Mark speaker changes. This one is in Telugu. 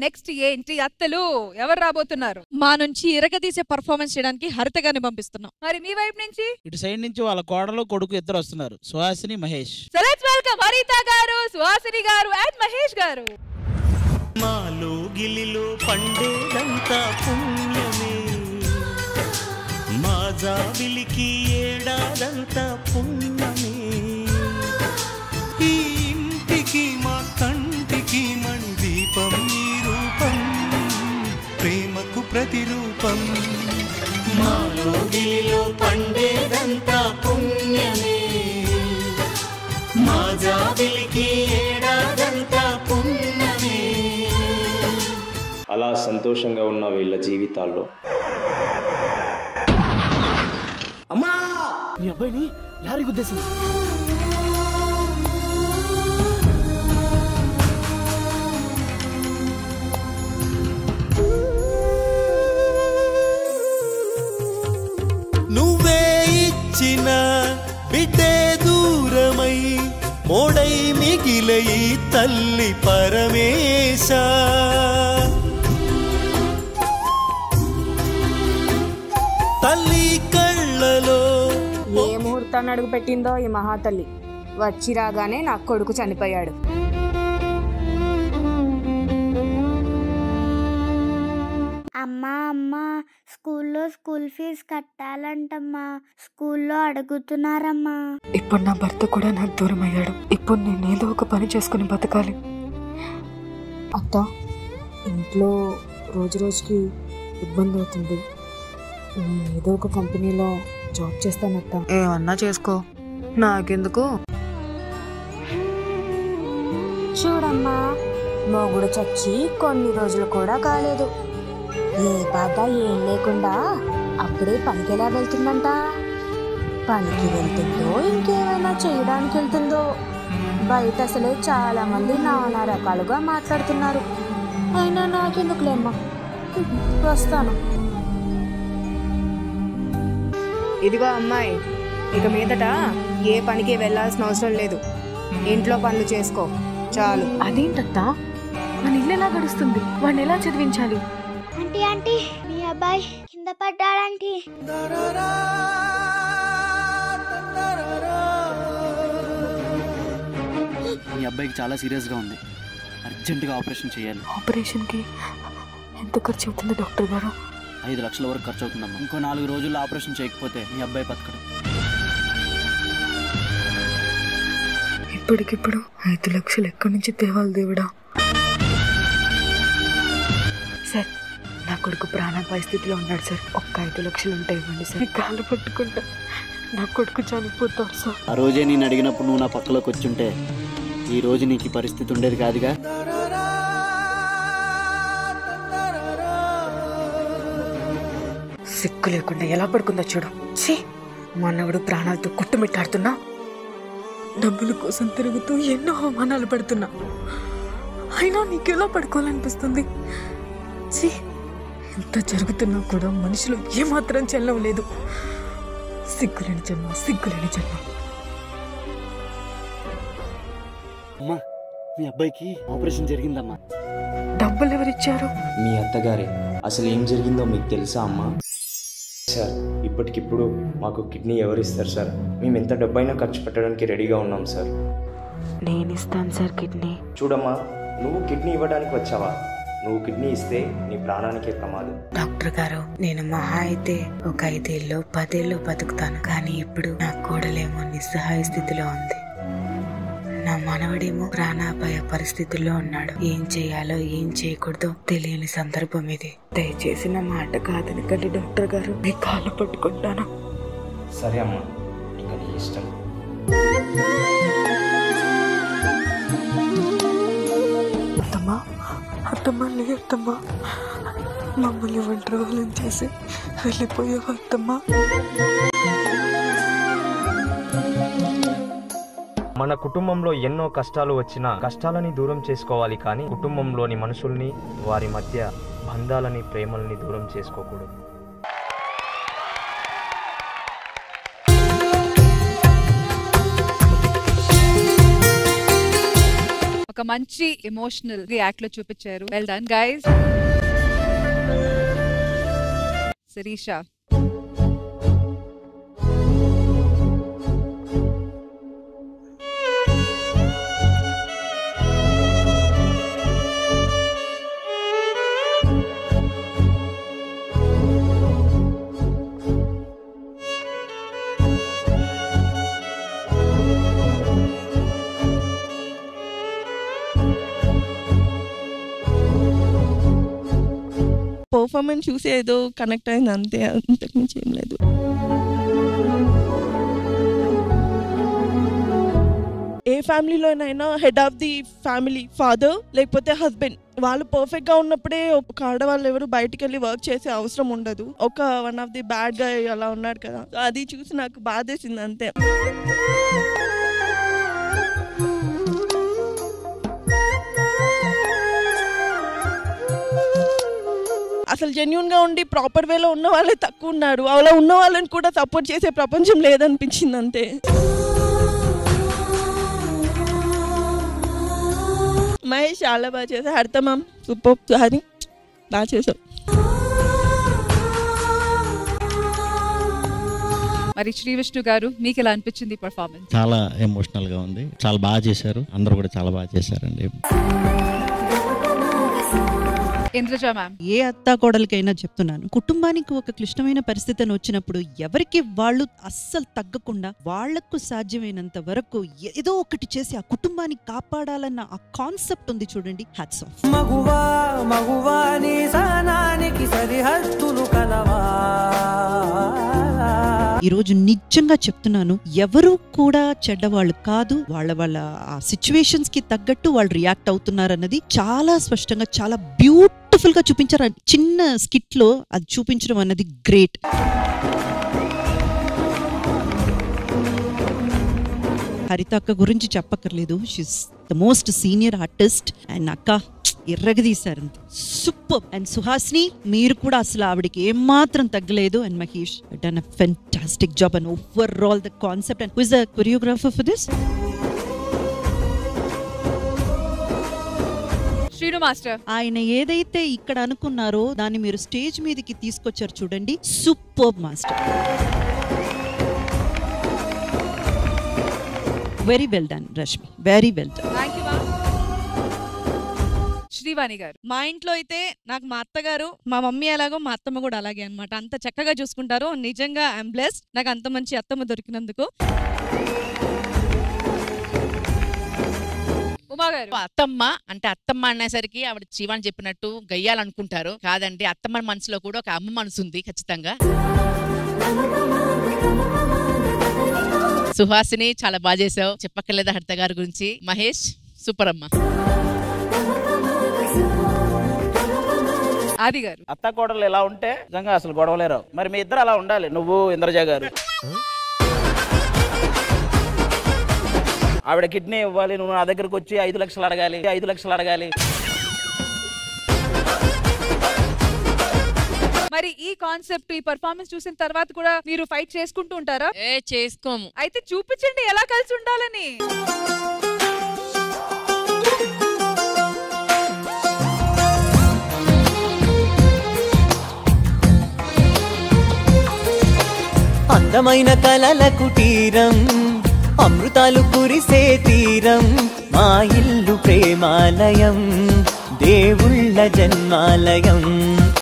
Speaker 1: నెక్స్ట్ ఏంటి అత్తలు ఎవరు రాబోతున్నారు?
Speaker 2: మా నుంచి ఇరగదీసే పర్ఫార్మెన్స్ చేయడానికి హరిత గారిని పంపిస్తున్నాం.
Speaker 1: మరి మీ వైపు నుంచి?
Speaker 3: ఇటు సైడ్ నుంచి వాళ్ళ కోడలు కొడుకు ఇద్దరు వస్తున్నారు, Suhasini Mahesh.
Speaker 1: So let's welcome హరిత గారు, సుహాసిని గారు అండ్ మహేష్ గారు.
Speaker 4: మాలో గిలిలో పండేదంతా పుణ్యమే, మా జాబిలికి ఏడాదంతా పుణ్యమే, ఈ ఇంటికి మా కంటికి మణి దీపం ఈ రూపం, ప్రేమకు ప్రతిరూపం. మాలో గిలిలో పండేదంతా పుణ్యమే, మా జాబిలికి ఏడాదంతా పుణ్యమే.
Speaker 5: అలా సంతోషంగా ఉన్న వీళ్ళ జీవితాల్లో
Speaker 4: అమ్మా మీ అబ్బాయిని లారీ గుద్దేసింది. నువ్వే ఇచ్చిన బిడ్డే దూరమై మోడై మిగిలై తల్లి పరమేశ, తల్లి కళ్ళలో
Speaker 6: ఏ ముహూర్తాన్ని అడుగు పెట్టిందో ఈ మహాతల్లి. వచ్చి రాగానే నా కొడుకు చనిపోయాడు.
Speaker 7: అమ్మా అమ్మా, స్కూల్లో స్కూల్ ఫీజు కట్టాలంటమ్మా, స్కూల్లో అడుగుతున్నారమ్మా.
Speaker 8: ఇప్పుడు నా భర్త కూడా నాకు దూరం అయ్యాడు. ఇప్పుడు నేను ఏదో ఒక పని చేసుకుని బతకాలి.
Speaker 6: అత్త, ఇంట్లో రోజు రోజుకి ఇబ్బంది అవుతుంది. నేను ఏదో ఒక కంపెనీలో జాబ్ చేస్తానత్త.
Speaker 8: ఏమన్నా చేసుకో, నాకెందుకు.
Speaker 6: చూడమ్మా, మొగుడు చచ్చి కొన్ని రోజులు కూడా కాలేదు. ఏ బాధ ఏం లేకుండా అప్పుడే పనికి ఎలా వెళ్తుందంట. పనికి వెళ్తుందో ఇంకేమైనా చేయడానికి వెళ్తుందో. బయట అసలే చాలా మంది నానా రకాలుగా మాట్లాడుతున్నారు. అయినా నాకెందుకులేమ్మా, వస్తాను. ఇదిగో అమ్మాయి, ఇక మీదట ఏ పనికి వెళ్ళాల్సిన అవసరం లేదు. ఇంట్లో పనులు చేసుకో చాలు.
Speaker 8: అదేంటత్తా, మన ఇల్లు ఎలా గడుస్తుంది? వాడిని ఎలా చదివించాలి?
Speaker 7: ఆంటీ ఆంటీ, మీ అబ్బాయి కింద పడ్డాడంటీ.
Speaker 9: మీ అబ్బాయికి చాలా సీరియస్గా ఉంది, అర్జెంటుగా ఆపరేషన్ చేయాలి.
Speaker 8: ఆపరేషన్కి ఎంత ఖర్చు అవుతుంది డాక్టర్ గారు?
Speaker 9: 5 లక్షల వరకు ఖర్చు అవుతుందమ్మా. ఇంకో 4 రోజుల్లో ఆపరేషన్ చేయకపోతే మీ అబ్బాయి బతకడు.
Speaker 8: ఇప్పటికిప్పుడు 5 లక్షలు ఎక్కడి నుంచి తేవాలి దేవుడా? సార్, నా కొడుకు ప్రాణాపాయ స్థితిలో ఉన్నాడు సార్. ఒక్క 5 లక్షలు ఉంటాయి ఇవ్వండి సార్. కాళ్ళు పట్టుకుంటా, నా కొడుకు చనిపోతాడు సార్.
Speaker 9: ఆ రోజే నేను అడిగినప్పుడు నువ్వు నా పక్కలోకి వచ్చుంటే ఈ రోజు నీకు ఈ పరిస్థితి ఉండేది కాదుగా.
Speaker 8: సిక్కు లేకుండా ఎలా పడుకుందో చూడు. ఛీ, మనవడు ప్రాణాలతో కొట్టుమిట్టాడుతున్నా, డబ్బుల కోసం తిరుగుతూ ఎన్నో అవమానాలు పడుతున్నా, అయినా నీకెలా పడుకోవాలనిపిస్తుంది? ఛీ, ఎంత జరుగుతున్నా కూడా మనిషిలో ఏమాత్రం చలనం లేదు. సిగ్గులేని జన్మ, సిగ్గులేని జన్మ.
Speaker 9: అమ్మా, మీ అబ్బాయికి ఆపరేషన్ జరిగిందమ్మా.
Speaker 8: డబ్బులు ఎవరిచ్చారు?
Speaker 5: మీ అత్తగారే. అసలు ఏం జరిగిందో మీకు తెలుసా అమ్మా? సార్, ఇప్పటికిప్పుడు మాకు కిడ్నీ ఎవరిస్తారు సార్? మేము ఎంత డబ్బైనా ఖర్చు పెట్టడానికి రెడీగా ఉన్నాం సార్.
Speaker 8: నేను ఇస్తాను సార్ కిడ్నీ.
Speaker 5: చూడమ్మా, నువ్వు కిడ్నీ ఇవ్వడానికి వచ్చావా? నువ్వు కిడ్నీ ఇస్తే నీ ప్రాణానికే ప్రమాదం.
Speaker 8: డాక్టర్ గారు, నేను మహా అయితే ఒక 5 ఏళ్ళు 10 ఏళ్ళు బతుకుతాను. కానీ ఇప్పుడు నా కోడలేమో నిస్సహాయ స్థితిలో ఉంది. నా మనవడేమో ప్రాణాపాయ పరిస్థితుల్లో ఉన్నాడు. ఏం చేయాలో ఏం చేయకూడదో తెలియని సందర్భం ఇది. దయచేసి నా మాట కాదనకండి డాక్టర్ గారు, మీ కాళ్ళు పట్టుకుంటాను.
Speaker 5: సరే అమ్మా, ఇక నీ ఇష్టం.
Speaker 8: అత్తమ్మా, అత్తమ్మా, లే అత్తమ్మా, మమ్మల్ని ఒంటరి వాళ్ళని చేసి వెళ్ళిపోయావా అత్తమ్మా?
Speaker 10: మన కుటుంబంలో ఎన్నో కష్టాలు వచ్చినా కష్టాలని దూరం చేసుకోవాలి, కానీ కుటుంబంలోని మనుషుల్ని, వారి మధ్య బంధాలని, ప్రేమల్ని దూరం చేసుకోకూడదు.
Speaker 1: ఒక మంచి ఎమోషనల్ యాక్ట్ లో చూపించారు. Well done guys. Shirisha,
Speaker 11: performance చూసి ఏదో కనెక్ట్ అయింది అంతే, అంతకుమించి ఏం లేదు. ఏ ఫ్యామిలీలోనైనా head of the family father లేకపోతే హస్బెండ్ వాళ్ళు పర్ఫెక్ట్ గా ఉన్నప్పుడే ఒక ఆడవాళ్ళు ఎవరు బయటికి వెళ్ళి వర్క్ చేసే అవసరం ఉండదు. ఒక వన్ ఆఫ్ ది బ్యాడ్ గా అలా ఉన్నాడు కదా, అది చూసి నాకు బాధేసింది అంతే. అసలు జెన్యూన్ గా ఉండి ప్రాపర్ వేలో ఉన్న వాళ్ళే తక్కువ ఉన్నారు. అలా ఉన్న వాళ్ళని కూడా సపోర్ట్ చేసే ప్రపంచం లేదనిపించింది అంతే. మహేష్ చాలా బాగా చేశారు. హరిత మ్యామ్ సూపర్, హరి బాగా చేశారు.
Speaker 1: మరి శ్రీ విష్ణు గారు మీకు ఎలా అనిపించింది పర్ఫార్మెన్స్?
Speaker 12: చాలా ఎమోషనల్ గా ఉంది, చాలా బాగా చేశారు, అందరూ కూడా చాలా బాగా చేశారండి.
Speaker 1: ఇంద్రజ మ్యామ్,
Speaker 13: ఏ అత్తా కోడలికైనా చెప్తున్నాను, కుటుంబానికి ఒక క్లిష్టమైన పరిస్థితి వచ్చినప్పుడు ఎవరికి వాళ్ళు అస్సలు తగ్గకుండా వాళ్లకు సాధ్యమైనంత వరకు ఏదో ఒకటి చేసి ఆ కుటుంబాన్ని కాపాడాలన్న ఆ కాన్సెప్ట్ ఉంది చూడండి. Hats off.
Speaker 4: మగువా మగువా నీ సహనానికి సరిహద్దులు కలవా.
Speaker 13: ఈ రోజు నిజంగా చెప్తున్నాను, ఎవరు కూడా చెడ్డవాళ్ళు కాదు. వాళ్ళ ఆ సిచ్యువేషన్స్ కి తగ్గట్టు వాళ్ళు రియాక్ట్ అవుతున్నారు అన్నది చాలా స్పష్టంగా చాలా బ్యూటిఫుల్ గా చూపించారు. చిన్న స్కిట్ లో అది చూపించడం అన్నది గ్రేట్. హరిత అక్క గురించి చెప్పక్కర్లేదు, she's the most senior artist and అక్క ఎర్రగదీశారు, సూపర్. అండ్ సుహాసిని మీరు కూడా అసలు ఆవిడకి ఏమాత్రం తగ్గలేదు. And Mahesh done a fantastic job and overall the concept. And who is the choreographer for this?
Speaker 1: Srinu master.
Speaker 13: ఆయన ఏదైతే ఇక్కడ అనుకున్నారో దాన్ని మీరు స్టేజ్ మీదకి తీసుకొచ్చారు చూడండి, super master. Very well done Rashmi, very well done.
Speaker 1: Srivani గారు,
Speaker 2: మా ఇంట్లో అయితే నాకు మా అత్తగారు, మా మమ్మీ ఎలాగో మా అత్తమ్మ కూడా అలాగే అన్నమాట. అంత చక్కగా చూసుకుంటారు. నిజంగా ఐఎమ్ బ్లెస్డ్, నాకు అంత మంచి అత్తమ్మ దొరికినందుకు.
Speaker 14: అత్తమ్మ అంటే అత్తమ్మ అనేసరికి ఆవిడ జీవాన్ని చెప్పినట్టు గయ్యాలనుకుంటారు, కాదండి. అత్తమ్మ మనసులో కూడా ఒక అమ్మ మనసు ఉంది ఖచ్చితంగా. సుహాసిని చాలా బాగా చేసావు, చెప్పక్కర్లేదా హరిత గారి గురించి. మహేష్ సూపర్ అమ్మ.
Speaker 1: ఆది గారు,
Speaker 3: అత్త కోడలు ఎలా ఉంటే నిజంగా అసలు గొడవలేరు. మరి మీ ఇద్దరు అలా ఉండాలి, నువ్వు ఇంద్రజ గారు. ఆవిడ కిడ్నీ ఇవ్వాలి, నువ్వు నా దగ్గరకు వచ్చి 5 లక్షలు అడగాలి, 5 లక్షలు అడగాలి.
Speaker 1: మరి ఈ కాన్సెప్ట్, ఈ పర్ఫార్మెన్స్ చూసిన తర్వాత కూడా మీరు ఫైట్ చేసుకుంటూ ఉంటారా?
Speaker 14: చేసుకోము.
Speaker 1: అయితే చూపించండి ఎలా కలిసి ఉండాలని.
Speaker 4: అందమైన కలల కుటీరం, అమృతాలు కురిసే తీరం, మా ఇల్లు ప్రేమాలయం, దేవుళ్ళ జన్మాలయం.